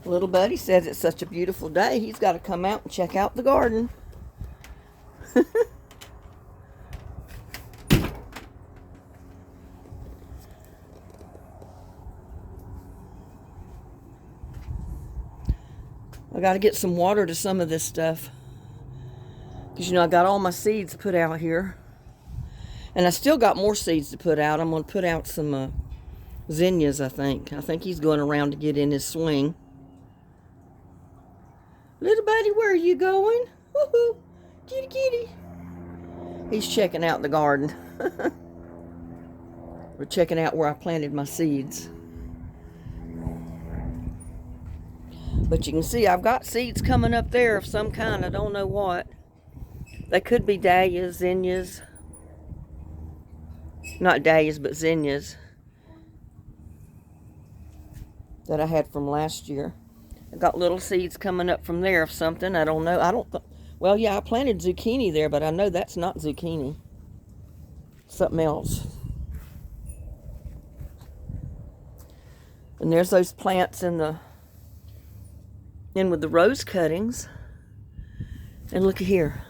Little buddy says it's such a beautiful day, he's got to come out and check out the garden. I got to get some water to some of this stuff. Because, I got all my seeds put out here. And I still got more seeds to put out. I'm going to put out some zinnias, I think. I think he's going around to get in his swing. Little buddy, where are you going? Woohoo! Kitty, kitty. He's checking out the garden. We're checking out where I planted my seeds. But you can see I've got seeds coming up there of some kind. I don't know what. They could be dahlias, zinnias. Not dahlias, but zinnias. That I had from last year. I got little seeds coming up from there of something. I don't know. Well, yeah, I planted zucchini there, but I know that's not zucchini. Something else. And there's those plants in with the rose cuttings. And look here.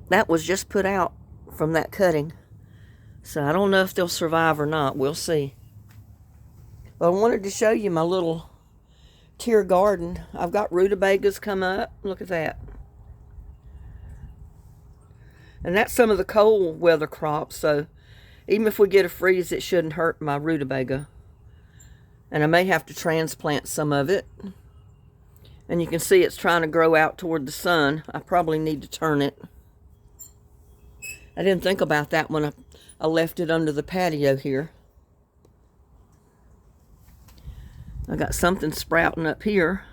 That was just put out from that cutting. So I don't know if they'll survive or not. We'll see. But I wanted to show you my little tier garden. I've got rutabagas come up. Look at that. And that's some of the cold weather crops. So even if we get a freeze, it shouldn't hurt my rutabaga. And I may have to transplant some of it. And you can see it's trying to grow out toward the sun. I probably need to turn it. I didn't think about that when I left it under the patio here. I got something sprouting up here.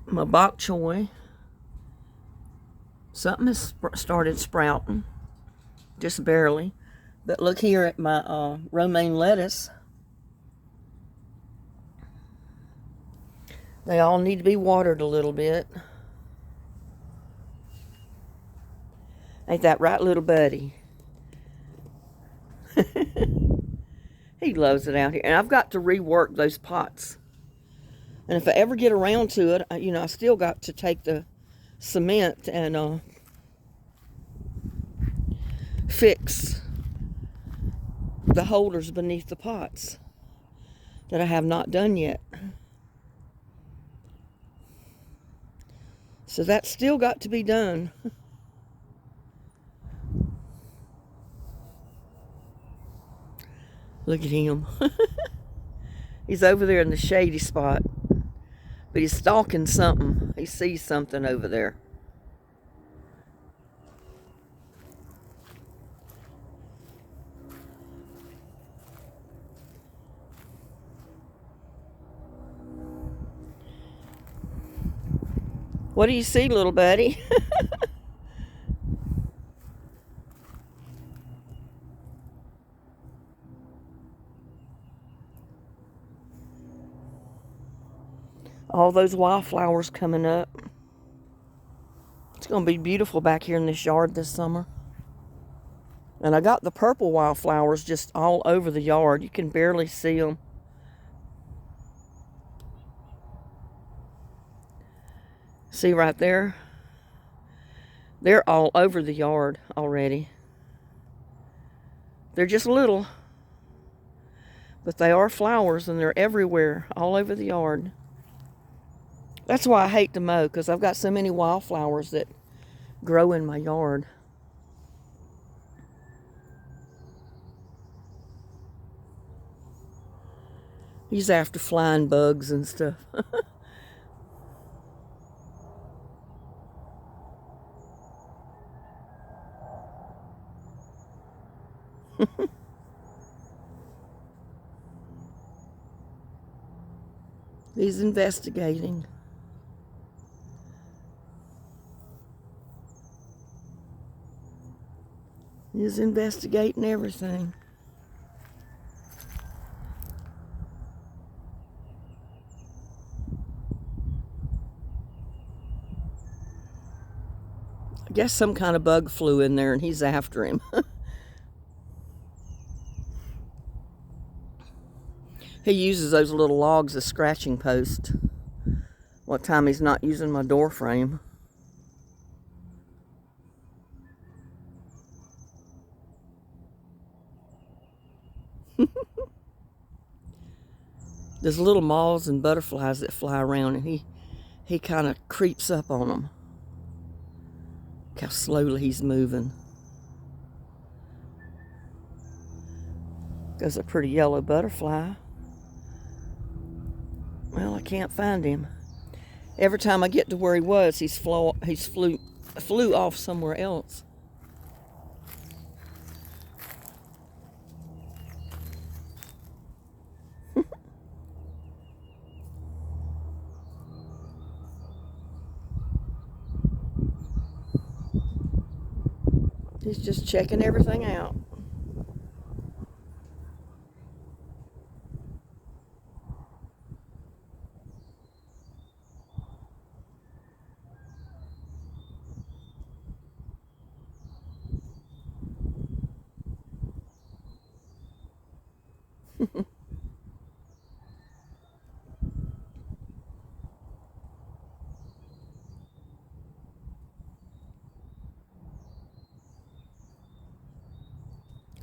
My bok choy. Something has started sprouting. Just barely. But look here at my romaine lettuce. They all need to be watered a little bit. Ain't that right, little buddy? He loves it out here. And I've got to rework those pots. And if I ever get around to it, I still got to take the cement and fix the holders beneath the pots that I have not done yet. So that's still got to be done. Look at him. He's over there in the shady spot. But he's stalking something. He sees something over there. What do you see, little buddy? All those wildflowers coming up. It's going to be beautiful back here in this yard this summer. And I got the purple wildflowers just all over the yard. You can barely see them. See right there? They're all over the yard already. They're just little. But they are flowers and they're everywhere, all over the yard. That's why I hate to mow, because I've got so many wildflowers that grow in my yard. He's after flying bugs and stuff. He's investigating. He's investigating everything. I guess some kind of bug flew in there and he's after him. He uses those little logs as scratching posts. What time he's not using my door frame. There's little moths and butterflies that fly around, and he kind of creeps up on them. Look how slowly he's moving. There's a pretty yellow butterfly. Well, I can't find him. Every time I get to where he was, he's flew off somewhere else. He's just checking everything out.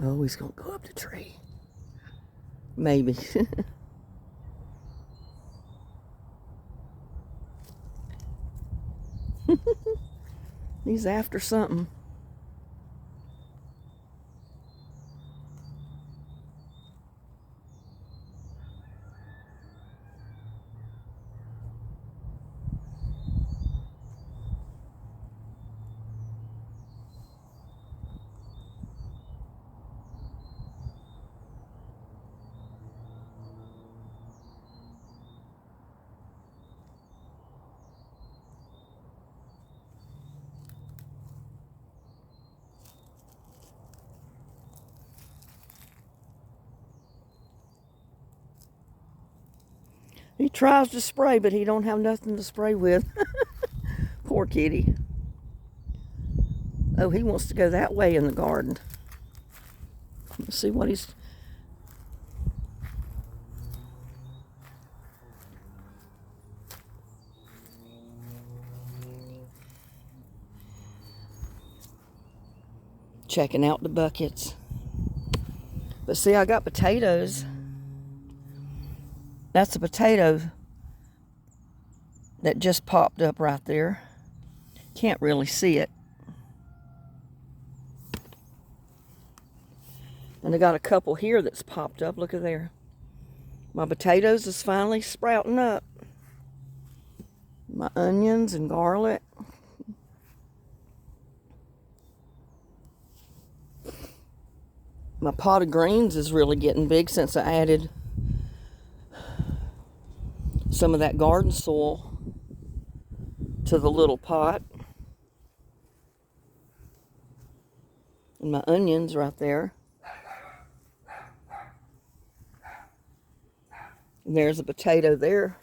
Oh, he's gonna go up the tree. Maybe. He's after something. He tries to spray, but he don't have nothing to spray with. Poor kitty. Oh, he wants to go that way in the garden. Let's see what he's... Checking out the buckets. But see, I got potatoes. That's a potato that just popped up right there. Can't really see it. And I got a couple here that's popped up. Look at there. My potatoes is finally sprouting up. My onions and garlic. My pot of greens is really getting big since I added some of that garden soil to the little pot. And my onions right there. And there's a potato there.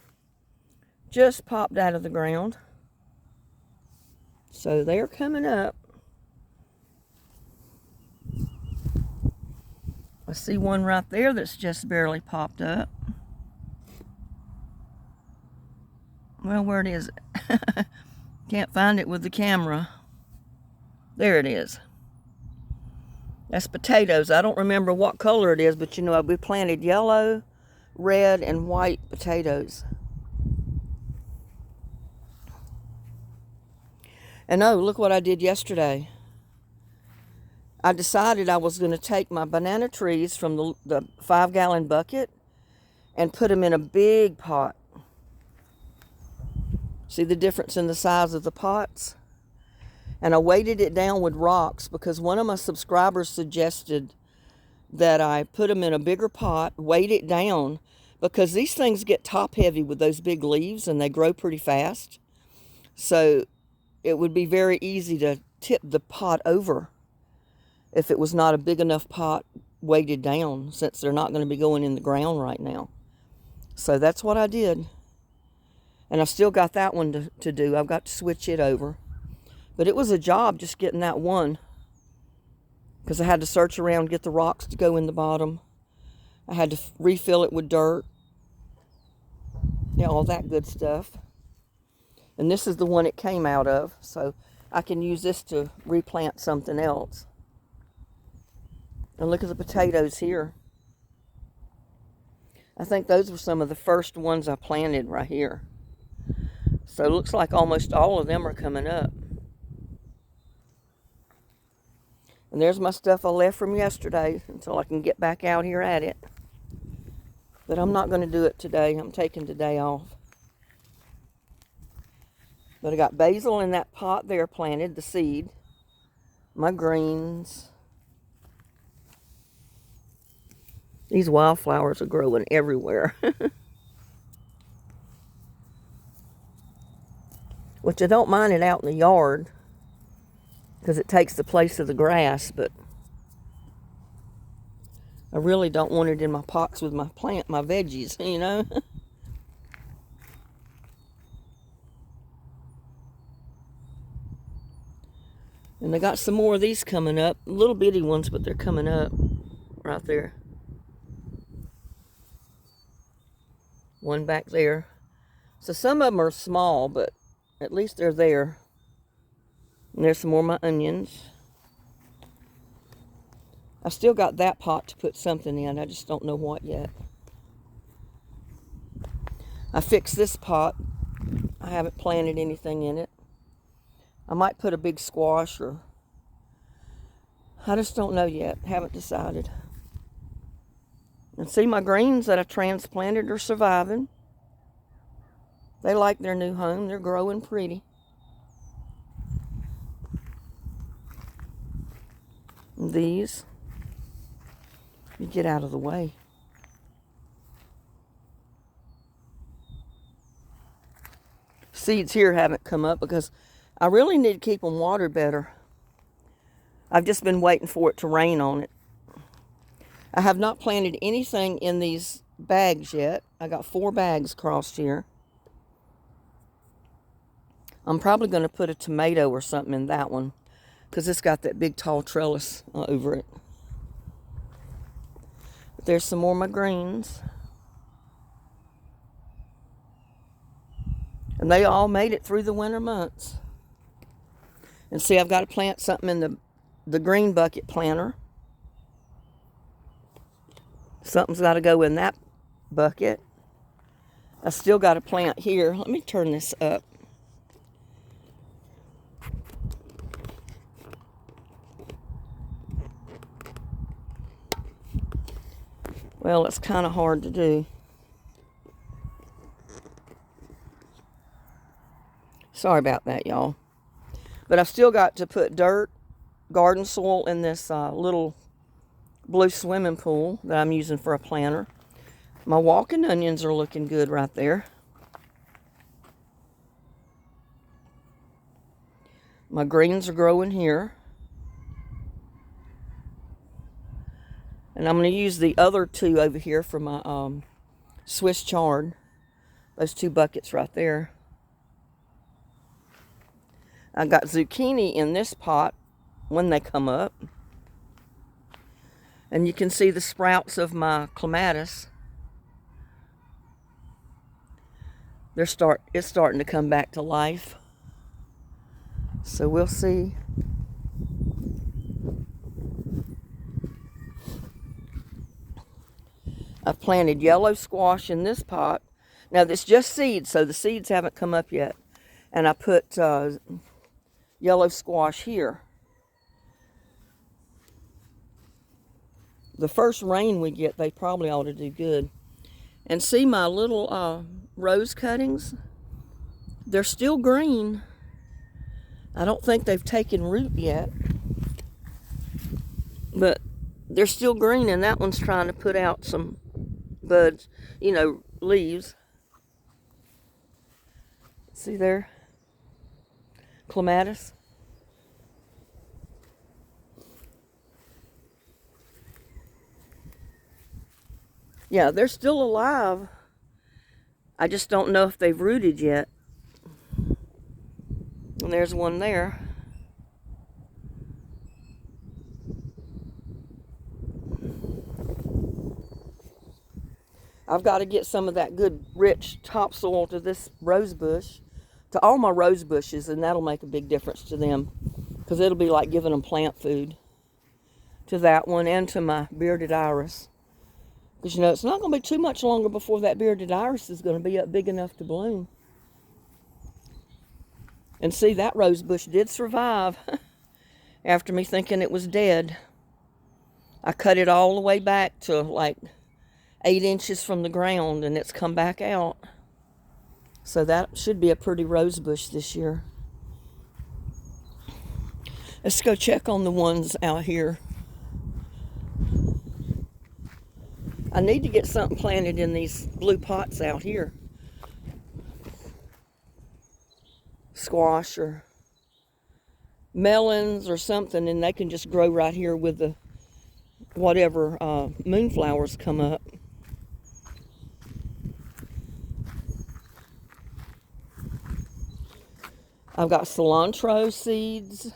Just popped out of the ground. So they're coming up. I see one right there that's just barely popped up. Well, where it is? Can't find it with the camera. There it is. That's potatoes. I don't remember what color it is, but you know, we planted yellow, red, and white potatoes. And oh, look what I did yesterday. I decided I was going to take my banana trees from the 5-gallon bucket and put them in a big pot. See the difference in the size of the pots? And I weighted it down with rocks because one of my subscribers suggested that I put them in a bigger pot, weight it down, because these things get top heavy with those big leaves and they grow pretty fast. So it would be very easy to tip the pot over if it was not a big enough pot weighted down, since they're not going to be going in the ground right now. So that's what I did. And I've still got that one to do. I've got to switch it over. But it was a job just getting that one, because I had to search around, get the rocks to go in the bottom. I had to refill it with dirt Yeah, all that good stuff. And this is the one it came out of, so I can use this to replant something else. And look at the potatoes here. I think those were some of the first ones I planted right here. So it looks like almost all of them are coming up. And there's my stuff I left from yesterday until I can get back out here at it. But I'm not going to do it today. I'm taking today off. But I got basil in that pot there planted, the seed. My greens. These wildflowers are growing everywhere. Which I don't mind it out in the yard, because it takes the place of the grass, but I really don't want it in my pots with my veggies, you know. And I got some more of these coming up, little bitty ones, but they're coming up right there. One back there. So some of them are small, but at least they're there. And there's some more of my onions. I still got that pot to put something in. I just don't know what yet. I fixed this pot. I haven't planted anything in it. I might put a big squash, or I just don't know yet. Haven't decided. And see, my greens that I transplanted are surviving. They like their new home. They're growing pretty. And these, you get out of the way. Seeds here haven't come up because I really need to keep them watered better. I've just been waiting for it to rain on it. I have not planted anything in these bags yet. I got 4 bags crossed here. I'm probably going to put a tomato or something in that one, because it's got that big tall trellis over it. But there's some more of my greens. And they all made it through the winter months. And see, I've got to plant something in the green bucket planter. Something's got to go in that bucket. I still got to plant here. Let me turn this up. Well, it's kind of hard to do. Sorry about that, y'all. But I've still got to put dirt, garden soil in this little blue swimming pool that I'm using for a planter. My walking onions are looking good right there. My greens are growing here. And I'm going to use the other 2 over here for my Swiss chard. Those 2 buckets right there. I got zucchini in this pot when they come up. And you can see the sprouts of my clematis. It's starting to come back to life. So we'll see. I've planted yellow squash in this pot. Now, this is just seeds, so the seeds haven't come up yet. And I put yellow squash here. The first rain we get, they probably ought to do good. And see my little rose cuttings? They're still green. I don't think they've taken root yet. But they're still green, and that one's trying to put out some buds, leaves. See there? Clematis. Yeah, they're still alive. I just don't know if they've rooted yet. And there's one there. I've got to get some of that good rich topsoil to this rose bush, to all my rose bushes, and that'll make a big difference to them, because it'll be like giving them plant food, to that one and to my bearded iris. Because, you know, it's not going to be too much longer before that bearded iris is going to be up big enough to bloom. And see, that rose bush did survive after me thinking it was dead. I cut it all the way back to like 8 inches from the ground, and it's come back out. So that should be a pretty rose bush this year. Let's go check on the ones out here. I need to get something planted in these blue pots out here. Squash or melons or something, and they can just grow right here with the whatever moonflowers come up. I've got cilantro seeds,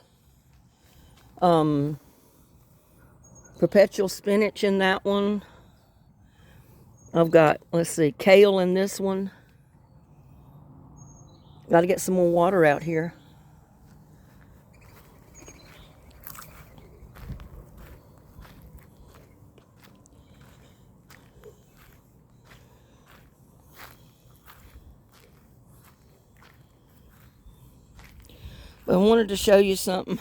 perpetual spinach in that one. I've got, let's see, kale in this one. Got to get some more water out here. But I wanted to show you something.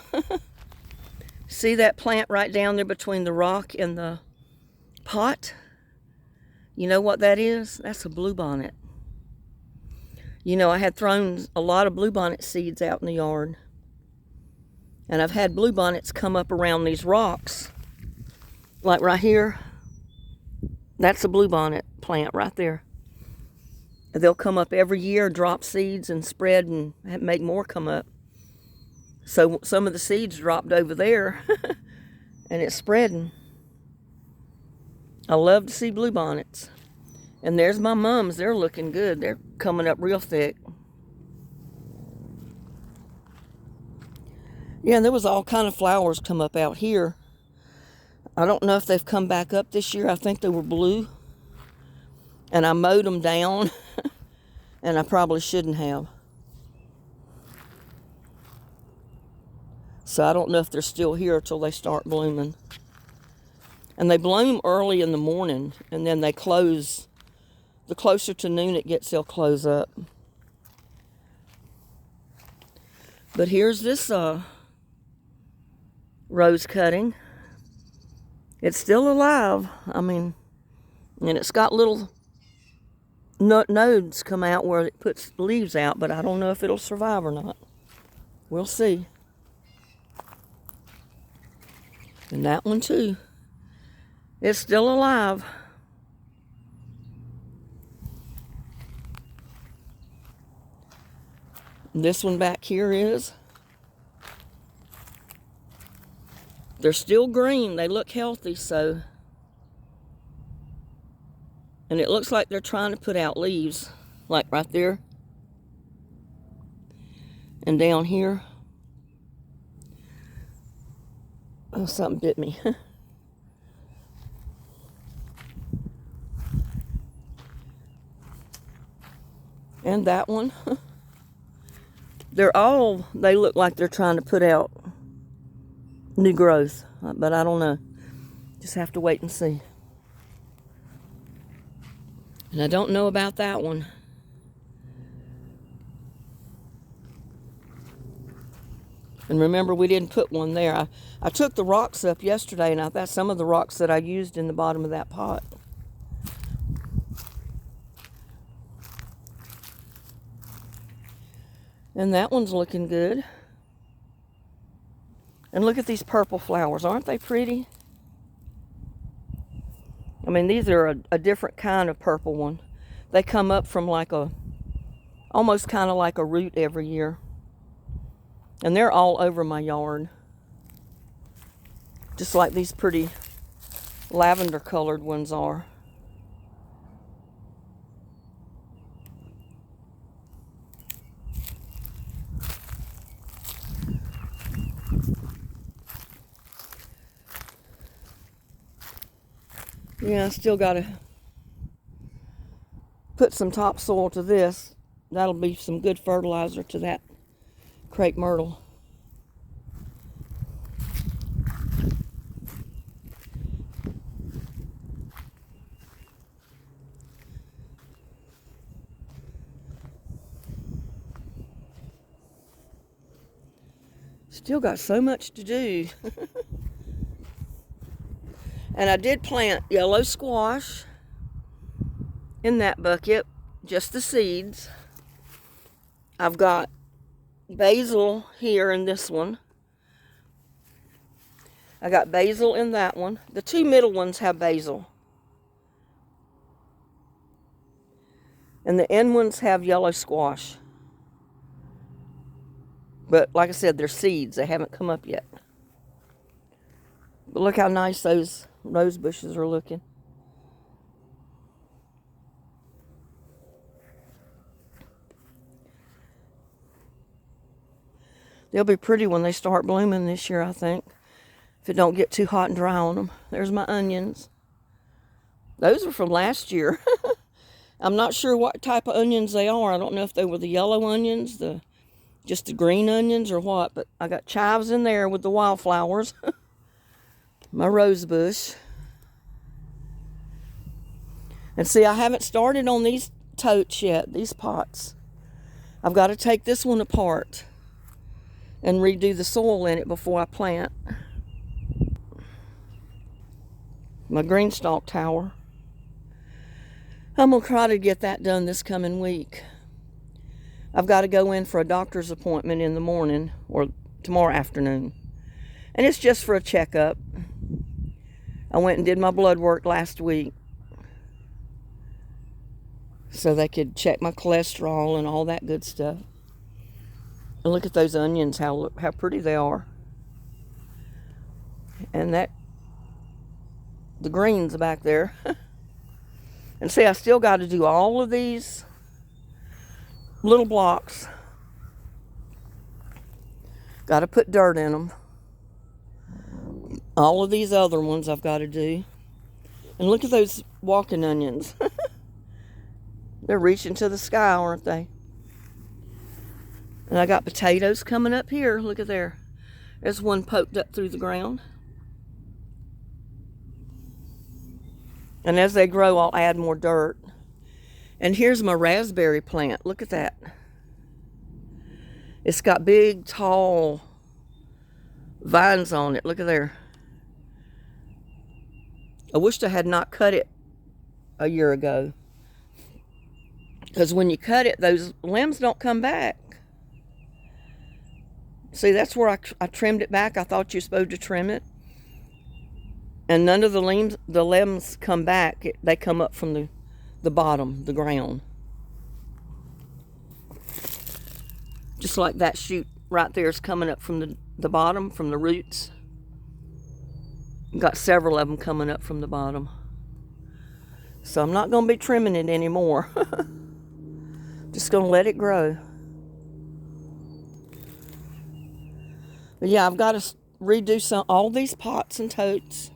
See that plant right down there between the rock and the pot? You know what that is? That's a bluebonnet. You know, I had thrown a lot of bluebonnet seeds out in the yard. And I've had bluebonnets come up around these rocks. Like right here. That's a bluebonnet plant right there. They'll come up every year, drop seeds and spread and make more come up. So some of the seeds dropped over there. And it's spreading. I love to see bluebonnets. And there's my mums. They're looking good. They're coming up real thick. Yeah, and there was all kind of flowers come up out here. I don't know if they've come back up this year. I think they were blue. And I mowed them down. And I probably shouldn't have. So I don't know if they're still here till they start blooming. And they bloom early in the morning, and then they close. The closer to noon it gets, they'll close up. But here's this rose cutting. It's still alive. I mean, and it's got little nodes come out where it puts leaves out, but I don't know if it'll survive or not. We'll see. And that one too. It's still alive. This one back here is. They're still green. They look healthy, so. And it looks like they're trying to put out leaves. Like right there. And down here. Oh, something bit me. And that one. They look like they're trying to put out new growth. But I don't know. Just have to wait and see. And I don't know about that one. And remember, we didn't put one there. I took the rocks up yesterday, and that's some of the rocks that I used in the bottom of that pot. And that one's looking good. And look at these purple flowers. Aren't they pretty? I mean, these are a different kind of purple one. They come up from like almost kind of like a root every year. And they're all over my yard. Just like these pretty lavender colored ones are. Yeah, I still gotta put some topsoil to this. That'll be some good fertilizer to that crepe myrtle. Still got so much to do. And I did plant yellow squash in that bucket, just the seeds. I've got basil here in this one. I got basil in that one. The two middle ones have basil. And the end ones have yellow squash. But like I said, they're seeds. They haven't come up yet. But look how nice those rose bushes are looking. They'll be pretty when they start blooming this year, I think. If it don't get too hot and dry on them. There's my onions. Those were from last year. I'm not sure what type of onions they are. I don't know if they were the yellow onions, just the green onions or what. But I got chives in there with the wildflowers. My rose bush. And see, I haven't started on these totes yet, these pots. I've got to take this one apart and redo the soil in it before I plant. My green stalk tower. I'm going to try to get that done this coming week. I've got to go in for a doctor's appointment in the morning or tomorrow afternoon. And it's just for a checkup. I went and did my blood work last week so they could check my cholesterol and all that good stuff. And look at those onions, how pretty they are. And the greens back there. And see, I still got to do all of these little blocks. Got to put dirt in them. All of these other ones I've got to do. And look at those walking onions. They're reaching to the sky, aren't they? And I got potatoes coming up here. Look at there. There's one poked up through the ground. And as they grow, I'll add more dirt. And here's my raspberry plant. Look at that. It's got big, tall vines on it. Look at there. I wished I had not cut it a year ago. Because when you cut it, those limbs don't come back. See, that's where I trimmed it back. I thought you were supposed to trim it. And none of the limbs come back. They come up from the bottom, the ground. Just like that shoot right there is coming up from the bottom, from the roots. Got several of them coming up from the bottom. So I'm not going to be trimming it anymore. Just going to let it grow. But yeah, I've got to redo all these pots and totes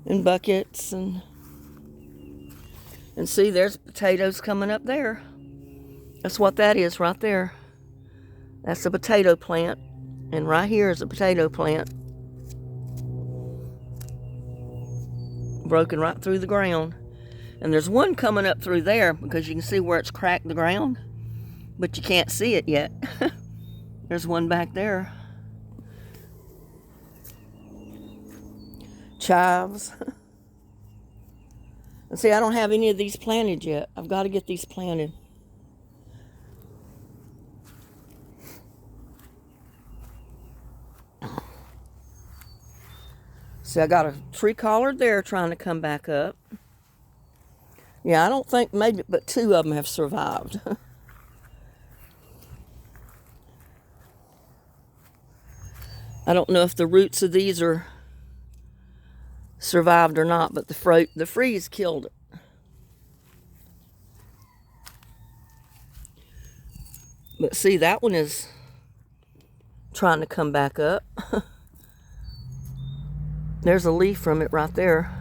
and buckets and see, there's potatoes coming up there. That's what that is right there. That's a potato plant. And right here is a potato plant. Broken right through the ground. And there's one coming up through there because you can see where it's cracked the ground. But you can't see it yet. There's one back there. Chives. And see, I don't have any of these planted yet. I've got to get these planted. See, I got a tree collard there trying to come back up. Yeah, I don't think maybe but 2 of them have survived. I don't know if the roots of these are survived or not, but the freeze killed it. But see, that one is trying to come back up. There's a leaf from it right there.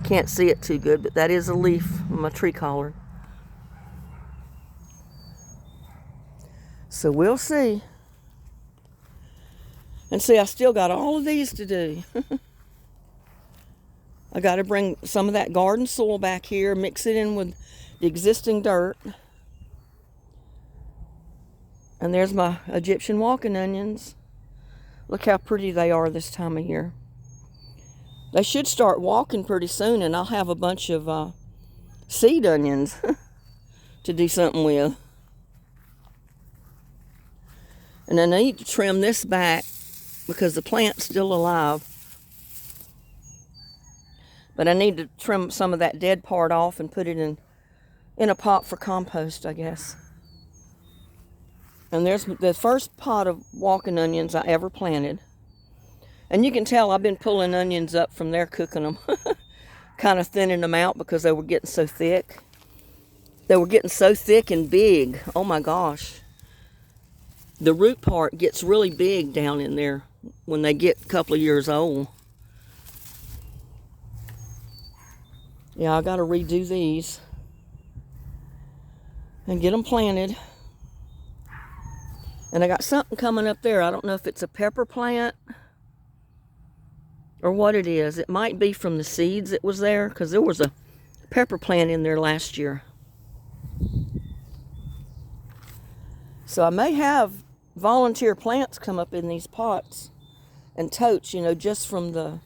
Can't see it too good, but that is a leaf from my tree collard. So we'll see. And see, I still got all of these to do. I got to bring some of that garden soil back here, mix it in with the existing dirt. And there's my Egyptian walking onions. Look how pretty they are this time of year. They should start walking pretty soon, and I'll have a bunch of seed onions to do something with. And I need to trim this back because the plant's still alive. But I need to trim some of that dead part off and put it in a pot for compost, I guess. And there's the first pot of walking onions I ever planted. And you can tell I've been pulling onions up from there, cooking them. Kind of thinning them out because they were getting so thick. They were getting so thick and big. Oh my gosh. The root part gets really big down in there when they get a couple of years old. Yeah, I got to redo these and get them planted. And I got something coming up there. I don't know if it's a pepper plant or what it is. It might be from the seeds that was there, because there was a pepper plant in there last year. So I may have volunteer plants come up in these pots and totes, you know, just from the...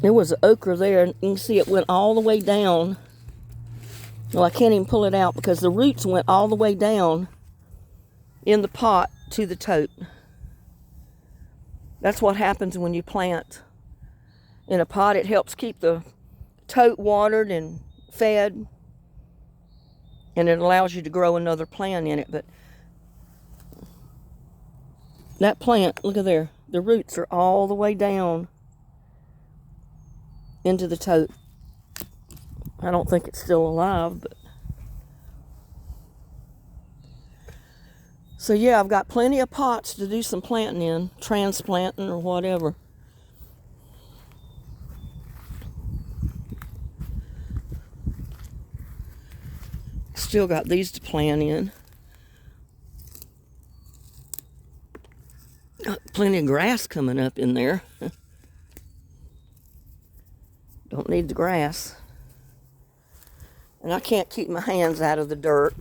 There was an okra there, and you can see it went all the way down. Well, I can't even pull it out because the roots went all the way down in the pot to the tote. That's what happens when you plant in a pot. It helps keep the tote watered and fed, and it allows you to grow another plant in it. But that plant, look at there, the roots are all the way down into the tote. I don't think it's still alive, but... So yeah, I've got plenty of pots to do some planting in, transplanting or whatever. Still got these to plant in. Got plenty of grass coming up in there. Don't need the grass. And I can't keep my hands out of the dirt.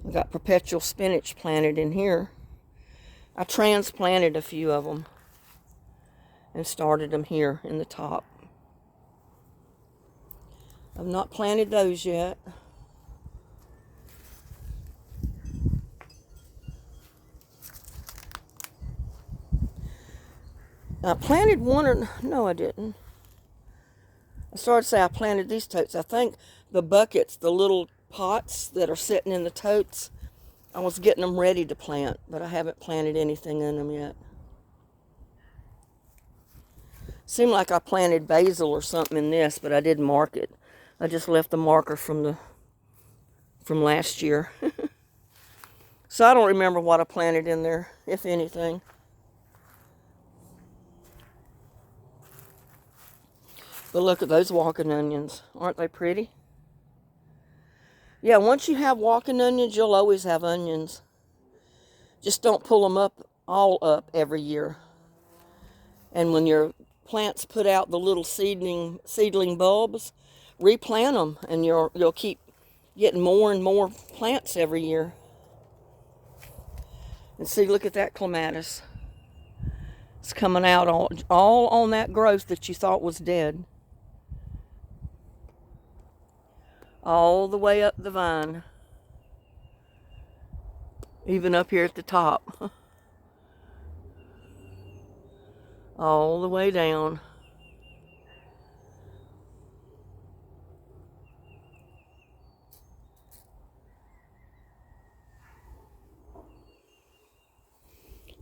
I got perpetual spinach planted in here. I transplanted a few of them and started them here in the top. I've not planted those yet. I planted one, or no, I didn't. I started to say I planted these totes. I think the buckets, the little pots that are sitting in the totes, I was getting them ready to plant, but I haven't planted anything in them yet. Seemed like I planted basil or something in this, but I didn't mark it. I just left the marker from last year. So I don't remember what I planted in there, if anything. But look at those walking onions. Aren't they pretty? Yeah, once you have walking onions, you'll always have onions. Just don't pull them all up every year. And when your plants put out the little seedling bulbs, replant them, and you'll keep getting more and more plants every year. And see, look at that clematis. It's coming out all on that growth that you thought was dead. All the way up the vine. Even up here at the top. All the way down.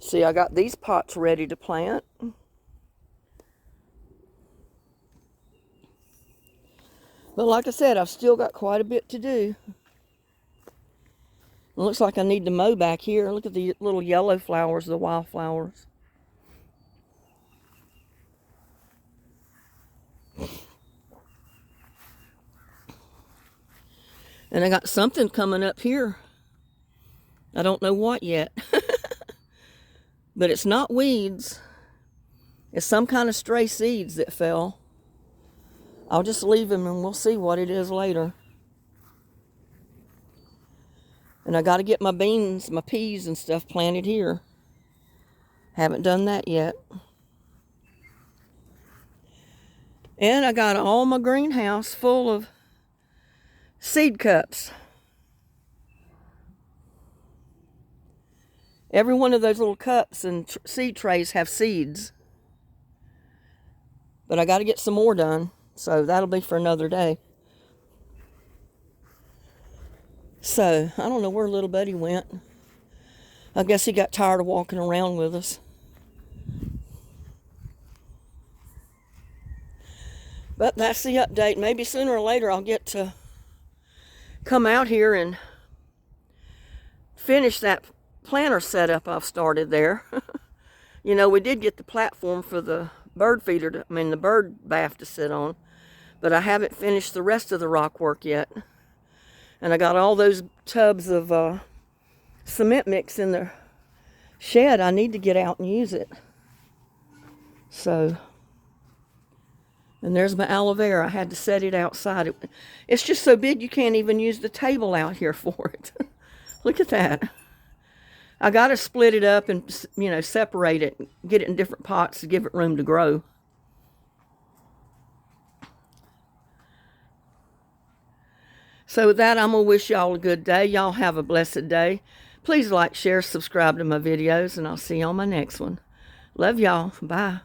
See, I got these pots ready to plant. But like I said, I've still got quite a bit to do. It looks like I need to mow back here. Look at the little yellow flowers, the wildflowers. And I got something coming up here. I don't know what yet. But it's not weeds. It's some kind of stray seeds that fell. I'll just leave them and we'll see what it is later. And I got to get my beans, my peas and stuff planted here. Haven't done that yet. And I got all my greenhouse full of seed cups. Every one of those little cups and seed trays have seeds. But I got to get some more done. So that'll be for another day. So, I don't know where little buddy went. I guess he got tired of walking around with us. But that's the update. Maybe sooner or later I'll get to come out here and finish that planter setup I've started there. You know, we did get the platform for the bird feeder, the bird bath to sit on. But I haven't finished the rest of the rock work yet. And I got all those tubs of cement mix in the shed. I need to get out and use it. So, and there's my aloe vera. I had to set it outside. It's just so big you can't even use the table out here for it. Look at that. I got to split it up and, you know, separate it, get it in different pots to give it room to grow. So with that, I'm going to wish y'all a good day. Y'all have a blessed day. Please like, share, subscribe to my videos, and I'll see you on my next one. Love y'all. Bye.